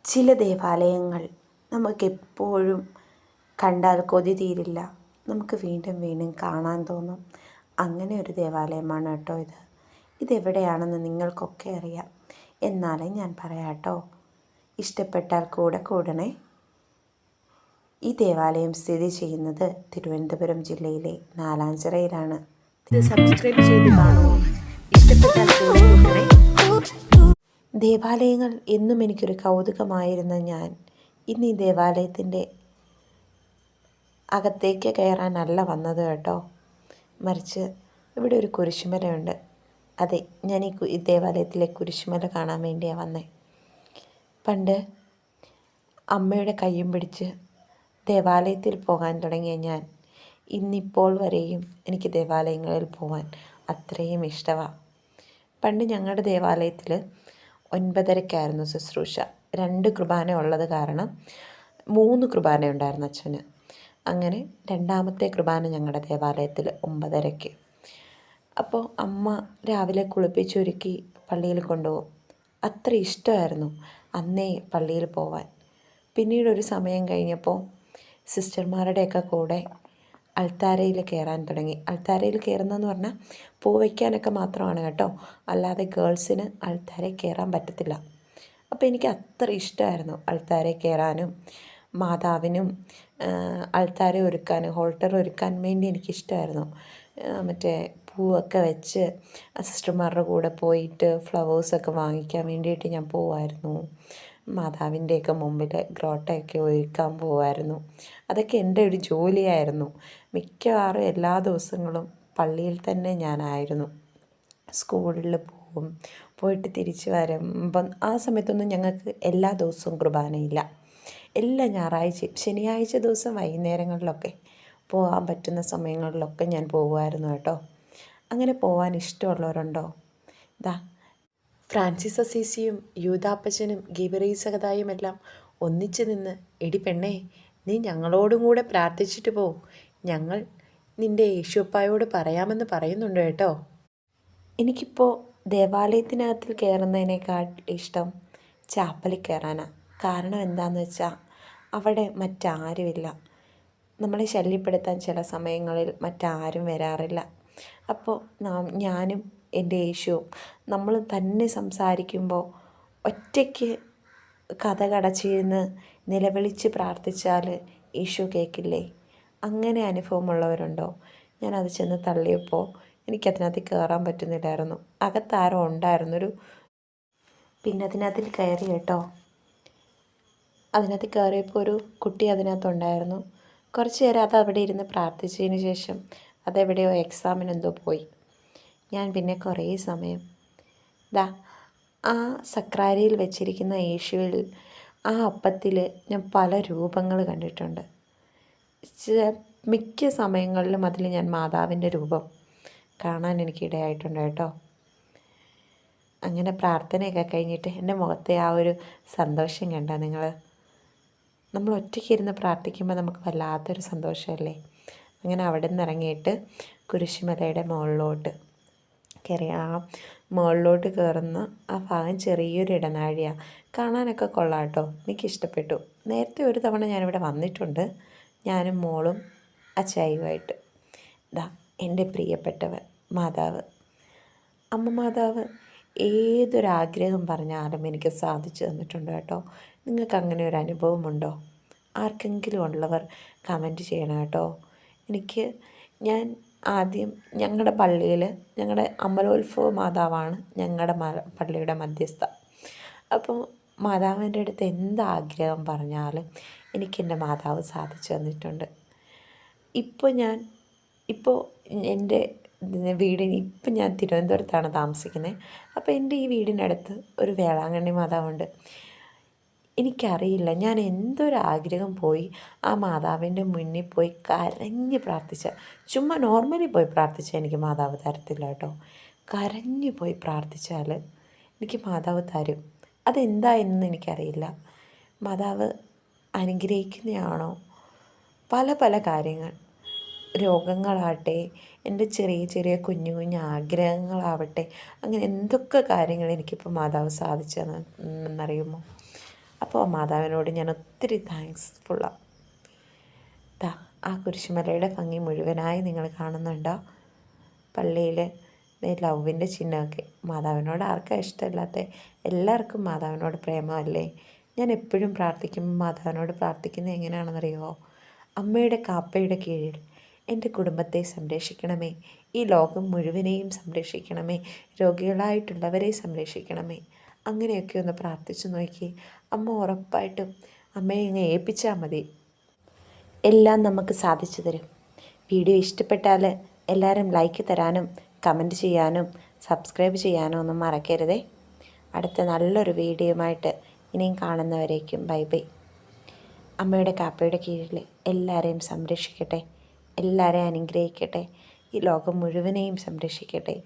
ചില ദേവാലയങ്ങൾ നമുക്കെപ്പോഴും കണ്ടാൽ കൊതി തീരില്ല. നമുക്ക് വീണ്ടും വീണ്ടും കാണാൻ തോന്നും. അങ്ങനെ ഒരു ദേവാലയമാണ് കേട്ടോ ഇത്. ഇതെവിടെയാണെന്ന് നിങ്ങൾക്കൊക്കെ അറിയാം. എന്നാലും ഞാൻ പറയാം കേട്ടോ. ഇഷ്ടപ്പെട്ടാൽ കൂടെ കൂടണേ. ഈ ദേവാലയം സ്ഥിതി ചെയ്യുന്നത് തിരുവനന്തപുരം ജില്ലയിലെ നാലാഞ്ചിറയിലാണ്. ഇത് സബ്സ്ക്രൈബ് ചെയ്ത് കാണൂ. ഇഷ്ടപ്പെട്ടാൽ കൂടെ കൂടണേ. ദേവാലയങ്ങൾ എന്നും എനിക്കൊരു കൗതുകമായിരുന്ന ഞാൻ ഇന്ന് ഈ ദേവാലയത്തിൻ്റെ അകത്തേക്ക് കയറാനല്ല വന്നത് കേട്ടോ. മറിച്ച് ഇവിടെ ഒരു കുരിശുമലയുണ്ട്. അതെ, ഞാൻ ഈ ദേവാലയത്തിലെ കുരിശുമല കാണാൻ വേണ്ടിയാണ് വന്നത്. പണ്ട് അമ്മയുടെ കയ്യും പിടിച്ച് ദേവാലയത്തിൽ പോകാൻ തുടങ്ങിയ ഞാൻ ഇന്നിപ്പോൾ വരെയും എനിക്ക് ദേവാലയങ്ങളിൽ പോകാൻ അത്രയും ഇഷ്ടമാണ്. പണ്ട് ഞങ്ങളുടെ ദേവാലയത്തിൽ 9:30-ക്കായിരുന്നു ശുശ്രൂഷ. 2 കുർബാന ഉള്ളത് കാരണം 3 കുർബാന ഉണ്ടായിരുന്നു അച്ഛന്. അങ്ങനെ രണ്ടാമത്തെ കുർബാന ഞങ്ങളുടെ ദേവാലയത്തിൽ 9:30-ക്ക്. അപ്പോൾ അമ്മ രാവിലെ കുളിപ്പിച്ചൊരുക്കി പള്ളിയിൽ കൊണ്ടുപോകും. അത്ര ഇഷ്ടമായിരുന്നു അന്നേ പള്ളിയിൽ പോവാൻ. പിന്നീടൊരു സമയം കഴിഞ്ഞപ്പോൾ സിസ്റ്റർമാരുടെയൊക്കെ കൂടെ അൾത്താരയിൽ കയറാൻ തുടങ്ങി. അൾത്താരയിൽ കയറുന്നതെന്ന് പറഞ്ഞാൽ പൂ വയ്ക്കാനൊക്കെ മാത്രമാണ് കേട്ടോ, അല്ലാതെ ഗേൾസിന് അൾത്താരയിൽ കയറാൻ പറ്റത്തില്ല. അപ്പോൾ എനിക്ക് അത്ര ഇഷ്ടമായിരുന്നു അൾത്താരയിൽ കയറാനും മാതാവിനും അൾത്താര ഒരുക്കാനും ഹോൾട്ടർ ഒരുക്കാൻ വേണ്ടി എനിക്കിഷ്ടമായിരുന്നു. മറ്റേ പൂവൊക്കെ വെച്ച് സിസ്റ്റർമാരുടെ കൂടെ പോയിട്ട് ഫ്ലവേഴ്സൊക്കെ വാങ്ങിക്കാൻ വേണ്ടിയിട്ട് ഞാൻ പോവായിരുന്നു. മാതാവിൻ്റെയൊക്കെ മുമ്പിൽ ഗ്രോട്ടയൊക്കെ ഒരുക്കാൻ പോവായിരുന്നു. അതൊക്കെ എൻ്റെ ഒരു ജോലിയായിരുന്നു. മിക്കവാറും എല്ലാ ദിവസങ്ങളും പള്ളിയിൽ തന്നെ ഞാനായിരുന്നു. സ്കൂളിൽ പോകും, പോയിട്ട് തിരിച്ച് വരുമ്പം ആ സമയത്തൊന്നും ഞങ്ങൾക്ക് എല്ലാ ദിവസവും കുർബാനയില്ല. എല്ലാ ഞായറാഴ്ചയും ശനിയാഴ്ച ദിവസം വൈകുന്നേരങ്ങളിലൊക്കെ പോകാൻ പറ്റുന്ന സമയങ്ങളിലൊക്കെ ഞാൻ പോകുമായിരുന്നു കേട്ടോ. അങ്ങനെ പോകാൻ ഇഷ്ടമുള്ളവരുണ്ടോ? ദാ ഫ്രാൻസിസ് അസീസിയും യൂദാപ്പച്ചനും ഗീബറീസകതായും എല്ലാം ഒന്നിച്ച് നിന്ന്, എടി പെണ്ണേ, നീ ഞങ്ങളോടും കൂടെ പ്രാർത്ഥിച്ചിട്ട് പോ, ഞങ്ങൾ നിൻ്റെ യേശുപ്പായോട് പറയാമെന്ന് പറയുന്നുണ്ട് കേട്ടോ. എനിക്കിപ്പോൾ ദേവാലയത്തിനകത്തിൽ കയറുന്നതിനേക്കാൾ ഇഷ്ടം ചാപ്പലിൽ കയറാനാണ്. കാരണം എന്താണെന്ന് വെച്ചാൽ അവിടെ മറ്റാരുമില്ല. നമ്മളെ ശല്യപ്പെടുത്താൻ ചില സമയങ്ങളിൽ മറ്റാരും വരാറില്ല. അപ്പോൾ ഞാനും എൻ്റെ യേശുവും നമ്മൾ തന്നെ സംസാരിക്കുമ്പോൾ ഒറ്റയ്ക്ക് കതകടച്ചിരുന്ന് നിലവിളിച്ച് പ്രാർത്ഥിച്ചാൽ യേശു കേൾക്കില്ലേ? അങ്ങനെ അനുഭവമുള്ളവരുണ്ടോ? ഞാനത് ചെന്ന് തള്ളിയപ്പോൾ എനിക്കതിനകത്ത് കയറാൻ പറ്റുന്നില്ലായിരുന്നു. അകത്താരോ ഉണ്ടായിരുന്നൊരു പിന്നെ അതിനകത്തിൽ കയറി കേട്ടോ. അതിനകത്ത് കയറിയപ്പോൾ ഒരു കുട്ടി അതിനകത്തുണ്ടായിരുന്നു. കുറച്ച് നേരം അത് അവിടെ ഇരുന്ന് പ്രാർത്ഥിച്ചതിന് ശേഷം അതെവിടെയോ എക്സാമിനെന്തോ പോയി. ഞാൻ പിന്നെ കുറേ സമയം ആ സക്രാരിയിൽ വെച്ചിരിക്കുന്ന യേശുവിൽ, ആ അപ്പത്തിൽ ഞാൻ പല രൂപങ്ങൾ കണ്ടിട്ടുണ്ട്. മിക്ക സമയങ്ങളിലും അതിൽ ഞാൻ മാതാവിൻ്റെ രൂപം കാണാൻ എനിക്കിടയായിട്ടുണ്ട് കേട്ടോ. അങ്ങനെ പ്രാർത്ഥനയൊക്കെ കഴിഞ്ഞിട്ട് എൻ്റെ മുഖത്തെ ആ ഒരു സന്തോഷം കണ്ടോ നിങ്ങൾ? നമ്മൾ ഒറ്റയ്ക്ക് ഇരുന്ന് പ്രാർത്ഥിക്കുമ്പോൾ നമുക്ക് വല്ലാത്തൊരു സന്തോഷമല്ലേ? അങ്ങനെ അവിടെ നിന്ന് ഇറങ്ങിയിട്ട് കുരിശുമലയുടെ മുകളിലോട്ട് കയറി. ആ മുകളിലോട്ട് കയറുന്ന ആ ഭാഗം ചെറിയൊരു ഇടനാഴിയാണ്. കാണാനൊക്കെ കൊള്ളാം കേട്ടോ, എനിക്കിഷ്ടപ്പെട്ടു. നേരത്തെ ഒരു തവണ ഞാനിവിടെ വന്നിട്ടുണ്ട്, ഞാനും മോളും അച്ചായുമായിട്ട്. എൻ്റെ പ്രിയപ്പെട്ടവൻ മാതാവ്, അമ്മ മാതാവ് ഏതൊരാഗ്രഹം പറഞ്ഞാലും എനിക്ക് സാധിച്ചു തന്നിട്ടുണ്ട് കേട്ടോ. നിങ്ങൾക്ക് അങ്ങനെ ഒരു അനുഭവമുണ്ടോ? ആർക്കെങ്കിലും ഉള്ളവർ കമൻറ്റ് ചെയ്യണം കേട്ടോ. ഞാൻ ആദ്യം ഞങ്ങളുടെ പള്ളിയിൽ ഞങ്ങളുടെ അമലോത്സവ മാതാവാണ് ഞങ്ങളുടെ പള്ളിയുടെ മധ്യസ്ഥ. അപ്പോൾ മാതാവിൻ്റെ അടുത്ത് എന്താഗ്രഹം പറഞ്ഞാലും എനിക്കെൻ്റെ മാതാവ് സാധിച്ചു തന്നിട്ടുണ്ട്. ഇപ്പോൾ എൻ്റെ ഇപ്പം ഞാൻ തിരുവനന്തപുരത്താണ് താമസിക്കുന്നത്. അപ്പോൾ എൻ്റെ ഈ വീടിനടുത്ത് ഒരു വേളാങ്കണ്ണി മാതാവുണ്ട്. എനിക്കറിയില്ല, ഞാൻ എന്തൊരാഗ്രഹം പോയി ആ മാതാവിൻ്റെ മുന്നിൽ പോയി കരഞ്ഞ് പ്രാർത്ഥിച്ച, ചുമ്മാ നോർമലി പോയി പ്രാർത്ഥിച്ചാൽ എനിക്ക് മാതാവ് തരത്തില്ല കേട്ടോ. കരഞ്ഞു പോയി പ്രാർത്ഥിച്ചാൽ എനിക്ക് മാതാവ് തരും. അതെന്തായെന്ന് എനിക്കറിയില്ല. മാതാവ് അനുഗ്രഹിക്കുന്നതാണോ? പല പല കാര്യങ്ങൾ, രോഗങ്ങളാകട്ടെ, എൻ്റെ ചെറിയ ചെറിയ കുഞ്ഞു കുഞ്ഞു ആഗ്രഹങ്ങളാവട്ടെ, അങ്ങനെ എന്തൊക്കെ കാര്യങ്ങൾ എനിക്കിപ്പോൾ മാതാവ് സാധിച്ചതെന്നറിയുമോ? അപ്പോൾ മാതാവിനോട് ഞാൻ ഒത്തിരി താങ്ക്സ്ഫുള്ളാണ്. ആ കുരിശുമലയുടെ ഭംഗി മുഴുവനായി നിങ്ങൾ കാണുന്നുണ്ടോ? പള്ളിയിൽ ലവിൻ്റെ ചിഹ്നമൊക്കെ. മാതാവിനോട് ആർക്കാണ് ഇഷ്ടമില്ലാത്ത? എല്ലാവർക്കും മാതാവിനോട് പ്രേമമല്ലേ? ഞാൻ എപ്പോഴും പ്രാർത്ഥിക്കുമ്പോൾ മാതാവിനോട് പ്രാർത്ഥിക്കുന്നത് എങ്ങനെയാണെന്നറിയുമോ? അമ്മയുടെ കാപ്പയുടെ കീഴിൽ എൻ്റെ കുടുംബത്തെ സംരക്ഷിക്കണമേ, ഈ ലോകം മുഴുവനെയും സംരക്ഷിക്കണമേ, രോഗികളായിട്ടുള്ളവരെ സംരക്ഷിക്കണമേ. അങ്ങനെയൊക്കെ ഒന്ന് പ്രാർത്ഥിച്ചു നോക്കി. അമ്മ ഉറപ്പായിട്ടും അമ്മയെ ഇങ്ങ് ഏൽപ്പിച്ചാൽ മതി, എല്ലാം നമുക്ക് സാധിച്ചു തരും. വീഡിയോ ഇഷ്ടപ്പെട്ടാൽ എല്ലാവരും ലൈക്ക് തരാനും കമൻറ്റ് ചെയ്യാനും സബ്സ്ക്രൈബ് ചെയ്യാനും ഒന്നും മറക്കരുതേ. അടുത്ത നല്ലൊരു വീഡിയോയുമായിട്ട് ഇനിയും കാണുന്നവരേക്കും ബൈ ബൈ. അമ്മയുടെ കാപ്പയുടെ കീഴിൽ എല്ലാവരെയും സംരക്ഷിക്കട്ടെ, എല്ലാവരെയും അനുഗ്രഹിക്കട്ടെ, ഈ ലോകം മുഴുവനെയും സംരക്ഷിക്കട്ടെ.